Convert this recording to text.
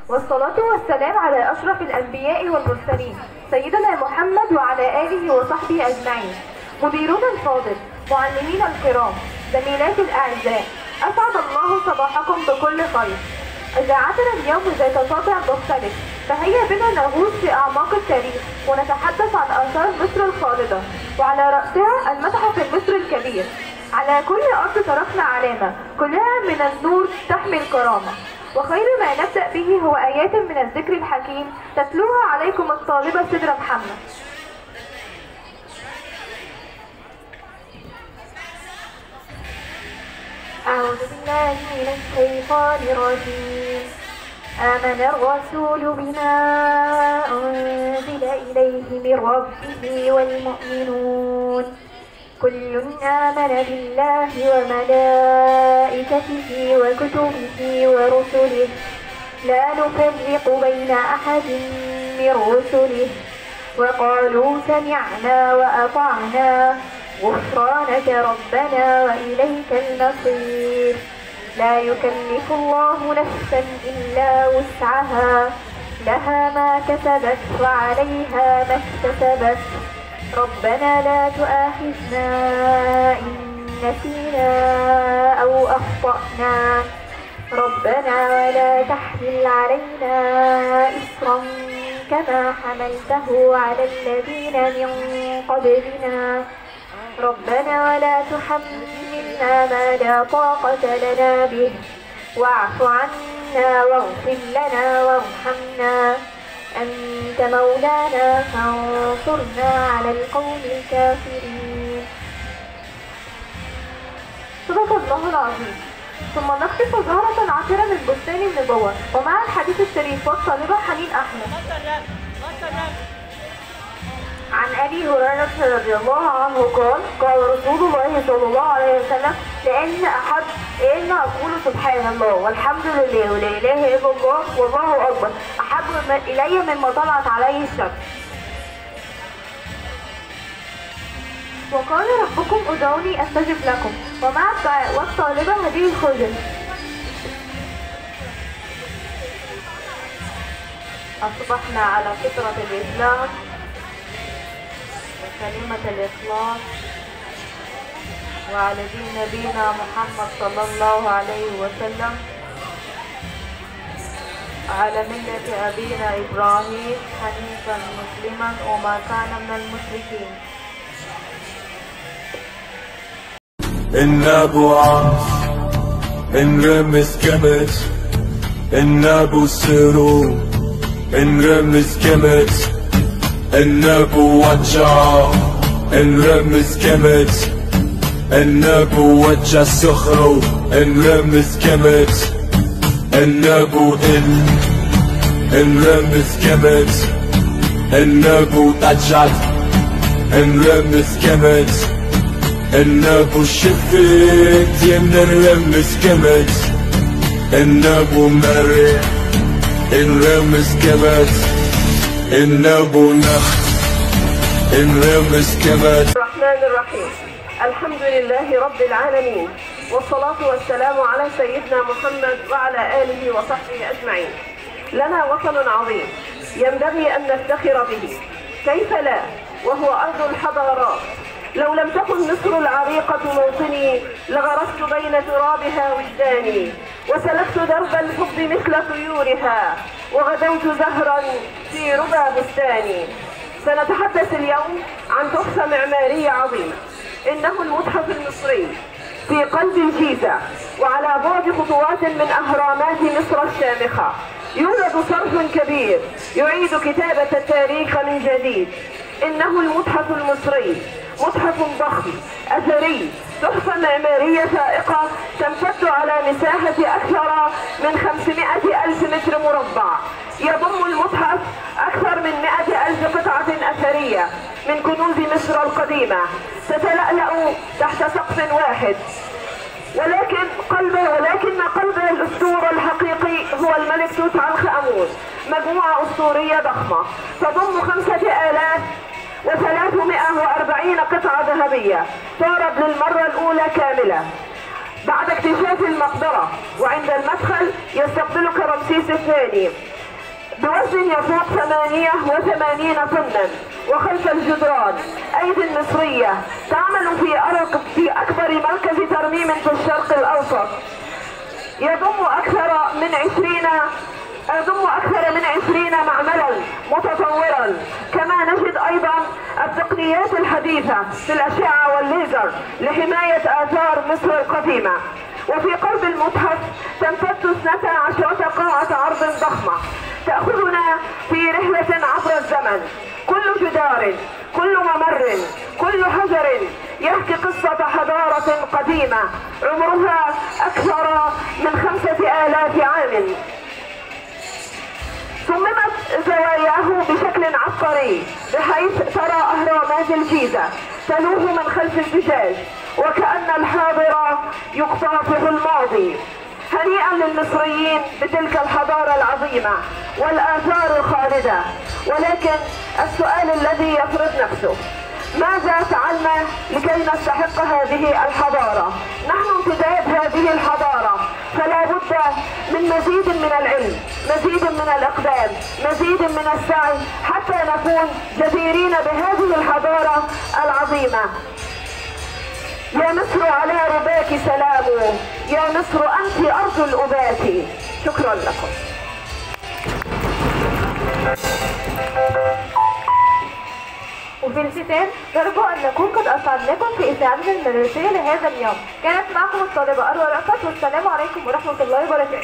والصلاة والسلام على أشرف الأنبياء والمرسلين سيدنا محمد وعلى آله وصحبه أجمعين. مديرنا الفاضل، معلمينا الكرام، زميلاتي الأعزاء، أسعد الله صباحكم بكل خير. إذاعتنا اليوم ذات طابع مختلف، فهيا بنا نغوص في أعماق التاريخ ونتحدث عن آثار مصر الخالدة، وعلى رأسها المتحف المصري الكبير. على كل أرض تركنا علامة كلها من النور تحمي الكرامة، وخير ما نبدأ به هو آيات من الذكر الحكيم تتلوها عليكم الطالبة سدرة محمد. أعوذ بالله من الشيطان الرجيم. آمن الرسول بما أنزل إليه من ربه والمؤمنون كل آمن بالله وملائكته وكتبه ورسله لا نفرق بين أحد من رسله وقالوا سمعنا وأطعنا غفرانك ربنا وإليك المصير. لا يكلف الله نفسا إلا وسعها لها ما كسبت وعليها ما اكتسبت. ربنا لا تؤاخذنا إن نسينا أو أخطأنا ربنا ولا تحمل علينا إصرا كما حملته على الذين من قبلنا ربنا ولا تحملنا ما لا طاقة لنا به واعف عنا واغفر لنا وارحمنا أنت مولانا فانصرنا على القوم الكافرين. صدق الله العظيم. ثم نخطف زهرة عطرة من بستان النبوة ومع الحديث الشريف والطالبة حنين أحمد. عن أبي هريرة رضي الله عنه قال رسول الله صلى الله عليه وسلم لأن أقول سبحان الله والحمد لله ولا إله إلا الله والله أكبر أحب إلي مما طلعت عليه الشمس. وقال ربكم ادعوني أستجب لكم ومع الدعاء والطالبة هذه الخزن. أصبحنا على فطرة الإسلام وكلمة الإخلاص وعلى دين نبينا محمد صلى الله عليه وسلم على ملة أبينا إبراهيم حنيفا مسلما وما كان من المشركين. إن أبو عاص إن رمز كمت إن أبو سرو إن رمز كمت إن أبو وجع إن رمز كمت إن أبو وجع سخرو إن رمز كمت إن أبو إن رمز كمت إن أبو تجعت إن رمز كمت إن أبو شفت يمن رمز كمت إن أبو مري إن رمز كمت إن أبو نخت إن رمز كمت. الرحمن الرحيم. الحمد لله رب العالمين والصلاة والسلام على سيدنا محمد وعلى آله وصحبه أجمعين. لنا وطن عظيم ينبغي أن نفتخر به، كيف لا وهو أرض الحضارات. لو لم تكن مصر العريقة موطني لغرست بين ترابها وجداني وسلكت درب الحب مثل طيورها وغدوت زهرا في ربى بستاني. سنتحدث اليوم عن تحفة معمارية عظيمة، إنه المتحف المصري في قلب الجيزة وعلى بعد خطوات من أهرامات مصر الشامخة. يوجد صرح كبير يعيد كتابة التاريخ من جديد. إنه المتحف المصري، متحف ضخم أثري، تحفة معمارية فائقة تمتد على مساحة أكثر من 500 ألف متر مربع. يضم المتحف أكثر من 100 ألف قطعة أثرية من كنوز مصر القديمة تتلألأ تحت سقف واحد، ولكن قلب الأسطورة الحقيقي هو الملك توت عنخ آمون. مجموعة أسطورية ضخمة تضم 5340 قطعة ذهبية تعرض للمرة الأولى كاملة بعد اكتشاف المقبرة. وعند المدخل يستقبلك رمسيس الثاني بوزن يفوق 88 طنا، وخلف الجدران أيدي مصرية تعمل في أكبر مركز ترميم في الشرق الأوسط، يضم أكثر من 20 معملا متطورا. كما نجد أيضا التقنيات الحديثة في الأشعة والليزر لحماية آثار مصر القديمة. وفي قلب المتحف تمتد 12 قاعة عرض ضخمة تأخذنا في رحلة عبر الزمن. كل جدار، كل ممر، كل حجر يحكي قصة حضارة قديمة عمرها أكثر من 5000 عام. صممت زواياه بشكل عبقري، بحيث ترى أهرامات الجيزة تلوح من خلف الزجاج، وكأن الحاضر يقتطف الماضي. هنيئا للمصريين بتلك الحضارة العظيمة والآثار الخالدة. ولكن السؤال الذي يفرض نفسه: ماذا فعلنا لكي نستحق هذه الحضارة؟ نحن امتداد هذه الحضارة، فلا بد من مزيد من العلم، مزيد من الإقدام، مزيد من السعي حتى نكون جديرين بهذه الحضارة العظيمة. يا مصر على رباك سلام، يا مصر أنت أرض الأبات. شكرا لكم. وفي الختام نرجو أن نكون قد أسعدناكم في إذاعتنا المدرسية لهذا اليوم. كانت معكم الطالبة أروى رأفت، والسلام عليكم ورحمة الله وبركاته.